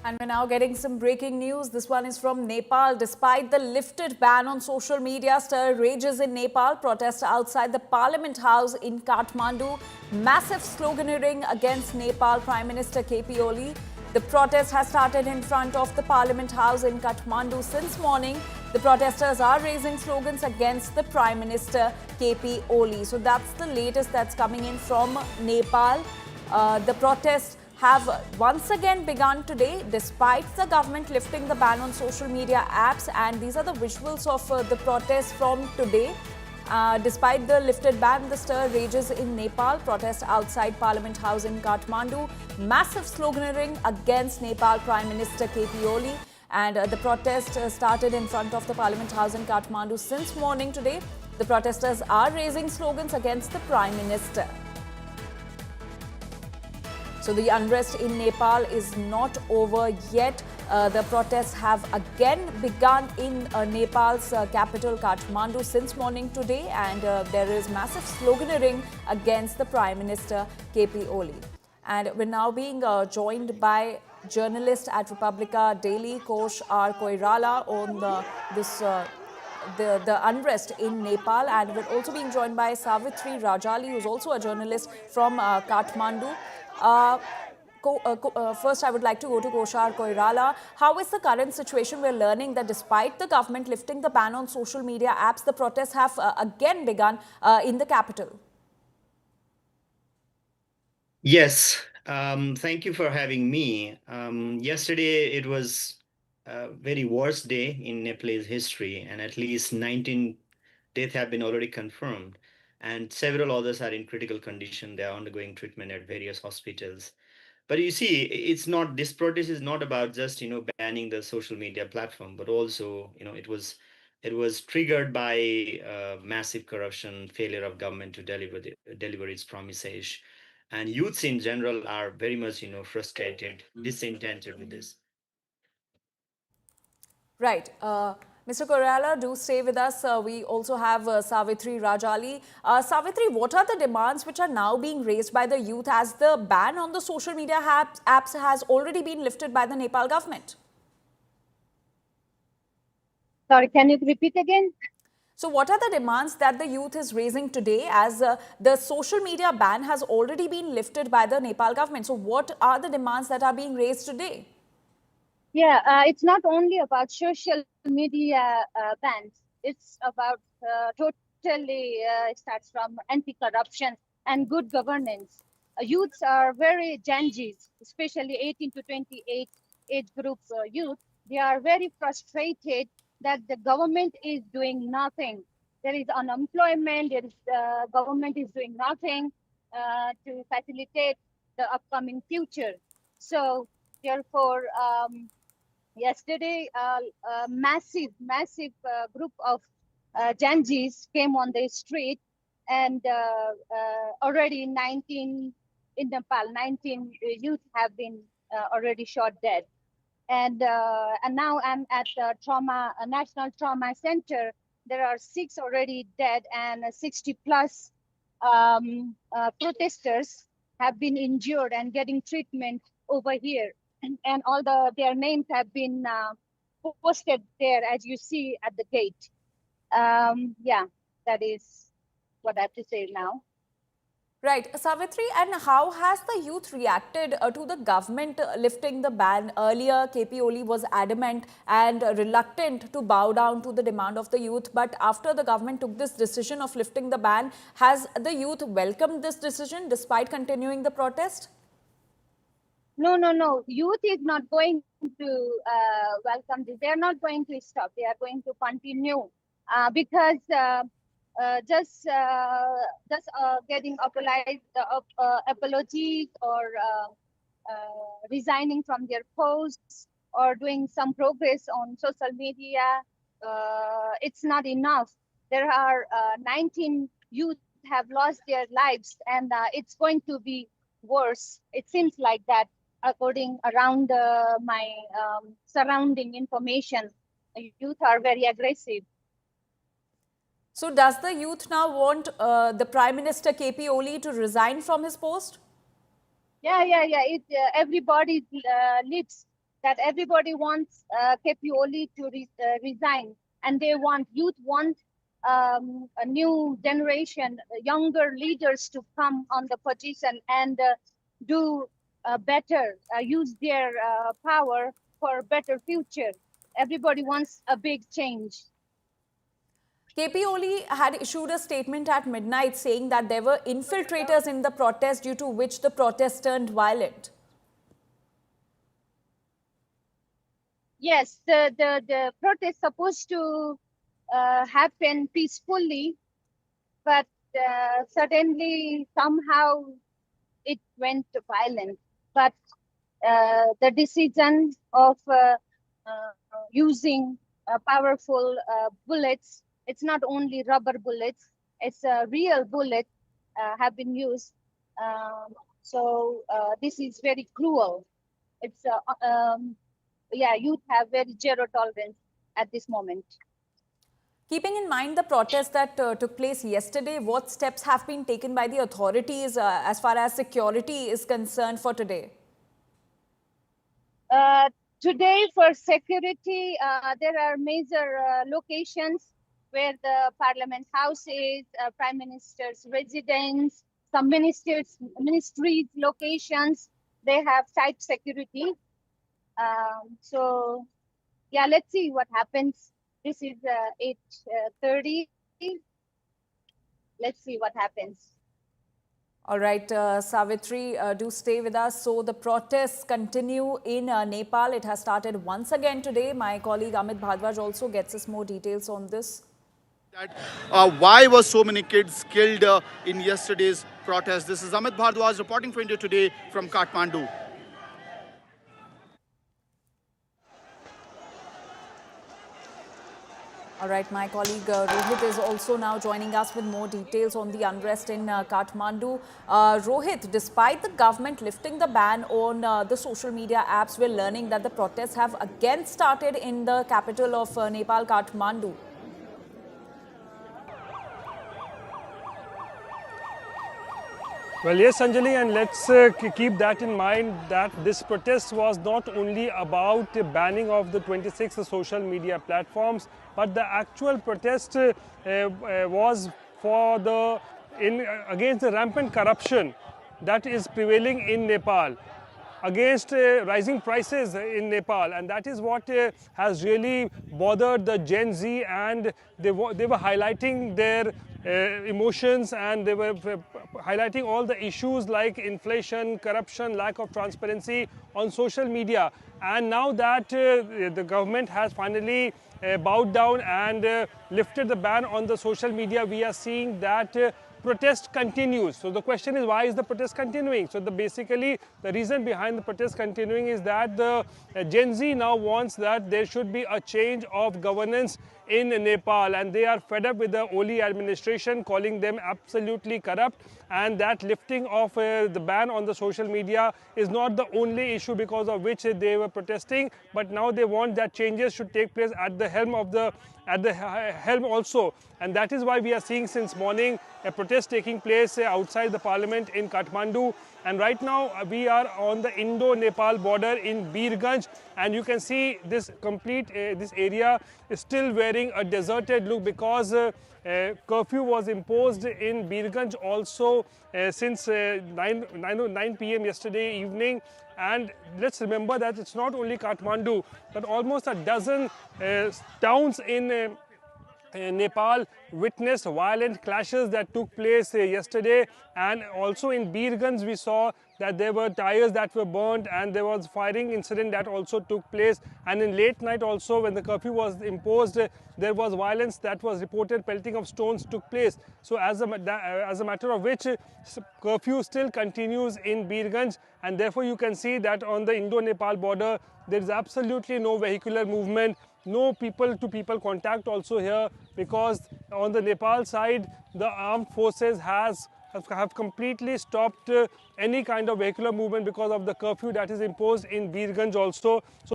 And we're now getting some breaking news. This one is from Nepal. Despite the lifted ban on social media, stir rages in Nepal. Protests outside the Parliament House in Kathmandu. Massive sloganeering against Nepal Prime Minister KP Oli. The protest has started in front of the Parliament House in Kathmandu since morning. The protesters are raising slogans against the Prime Minister KP Oli. So that's the latest that's coming in from Nepal. The protests have once again begun today despite the government lifting the ban on social media apps, and these are the visuals of the protests from today. Despite the lifted ban, the stir rages in Nepal. Protests outside Parliament House in Kathmandu. Massive sloganeering against Nepal Prime Minister KP Oli. And the protest started in front of the Parliament House in Kathmandu since morning today. The protesters are raising slogans against the Prime Minister. So the unrest in Nepal is not over yet. The protests have again begun in Nepal's capital Kathmandu since morning today, and there is massive sloganeering against the Prime Minister KP Oli. And we're now being joined by journalist at Republica Daily, Kosh R. Koirala, on the unrest in Nepal, and we're also being joined by Savitri Rajali, who's also a journalist from Kathmandu. First, I would like to go to Koshar Koirala. How is the current situation? We're learning that despite the government lifting the ban on social media apps, the protests have again begun in the capital. Yes, thank you for having me. Yesterday, it was a very worst day in Nepalese history, and at least 19 deaths have been already confirmed, and several others are in critical condition. They are undergoing treatment at various hospitals. But you see, this protest is not about just, banning the social media platform, but also, it was triggered by massive corruption, failure of government to deliver its promises. And youths in general are very much, frustrated, disenchanted with this. Right. Mr. Koirala, do stay with us. We also have Savitri Rajali. Savitri, what are the demands which are now being raised by the youth as the ban on the social media apps has already been lifted by the Nepal government? Sorry, can you repeat again? So what are the demands that the youth is raising today as the social media ban has already been lifted by the Nepal government? So what are the demands that are being raised today? Yeah, it's not only about social media bans. It's about totally starts from anti-corruption and good governance. Youths are very Gen Zs, especially 18 to 28 age group youth. They are very frustrated that the government is doing nothing. There is unemployment. Government is doing nothing to facilitate the upcoming future. So therefore, yesterday, a massive group of Gen Zs came on the street, and already 19 in Nepal, 19 youth have been already shot dead. And now I'm at the National Trauma Center. There are 6 already dead, and 60 plus protesters have been injured and getting treatment over here. And all their names have been posted there, as you see at the gate. Yeah, that is what I have to say now. Right. Savitri, and how has the youth reacted to the government lifting the ban? Earlier, KP Oli was adamant and reluctant to bow down to the demand of the youth. But after the government took this decision of lifting the ban, has the youth welcomed this decision despite continuing the protest? No. Youth is not going to welcome this. They are not going to stop. They are going to continue because just getting apologies or resigning from their posts or doing some progress on social media, it's not enough. There are 19 youth have lost their lives, and it's going to be worse. It seems like that, according around my surrounding information. Youth are very aggressive. So does the youth now want the Prime Minister KP Oli to resign from his post? Yeah. Everybody's lips that everybody wants KP Oli to resign, and youth want a new generation, younger leaders to come on the position and do better, use their power for a better future. Everybody wants a big change. KP Oli had issued a statement at midnight saying that there were infiltrators in the protest due to which the protest turned violent. Yes, the protest supposed to happen peacefully, but suddenly somehow it went violent. But the decision of using powerful bullets, it's not only rubber bullets, it's real bullets have been used. So this is very cruel. It's yeah, youth have very zero tolerance at this moment. Keeping in mind the protests that took place yesterday, what steps have been taken by the authorities as far as security is concerned for today? Today, for security, there are major locations where the Parliament House is, Prime Minister's residence, some ministries locations. They have tight security. So, yeah, let's see what happens. This is 8:30. Let's see what happens. All right, Savitri, do stay with us. So the protests continue in Nepal. It has started once again today. My colleague Amit Bhadwaj also gets us more details on this. Why were so many kids killed in yesterday's protest? This is Amit Bhardwaj reporting for India Today from Kathmandu. All right, my colleague Rohit is also now joining us with more details on the unrest in Kathmandu. Rohit, despite the government lifting the ban on the social media apps, we're learning that the protests have again started in the capital of Nepal, Kathmandu. Well, yes, Anjali, and let's keep that in mind that this protest was not only about the banning of the 26 social media platforms, but the actual protest was for against the rampant corruption that is prevailing in Nepal, against rising prices in Nepal, and that is what has really bothered the Gen Z, and they were highlighting their emotions, and they were highlighting all the issues like inflation, corruption, lack of transparency on social media. And now that the government has finally bowed down and lifted the ban on the social media, we are seeing that protest continues. So the question is, why is the protest continuing? So basically the reason behind the protest continuing is that the Gen Z now wants that there should be a change of governance in Nepal, and they are fed up with the Oli administration, calling them absolutely corrupt, and that lifting of the ban on the social media is not the only issue because of which they were protesting, but now they want that changes should take place at the helm also. And that is why we are seeing since morning a protest taking place outside the parliament in Kathmandu. And right now we are on the Indo-Nepal border in Birganj, and you can see this this area is still wearing a deserted look because curfew was imposed in Birganj also since 9 p.m. yesterday evening. And let's remember that it's not only Kathmandu, but almost a dozen towns in Nepal witnessed violent clashes that took place yesterday, and also in Birganj we saw that there were tires that were burnt, and there was firing incident that also took place. And in late night also, when the curfew was imposed, there was violence that was reported, pelting of stones took place. So as a matter of which curfew still continues in Birganj, and therefore you can see that on the Indo-Nepal border there is absolutely no vehicular movement, no people-to-people contact also here, because on the Nepal side the armed forces have completely stopped any kind of vehicular movement because of the curfew that is imposed in Birganj also. So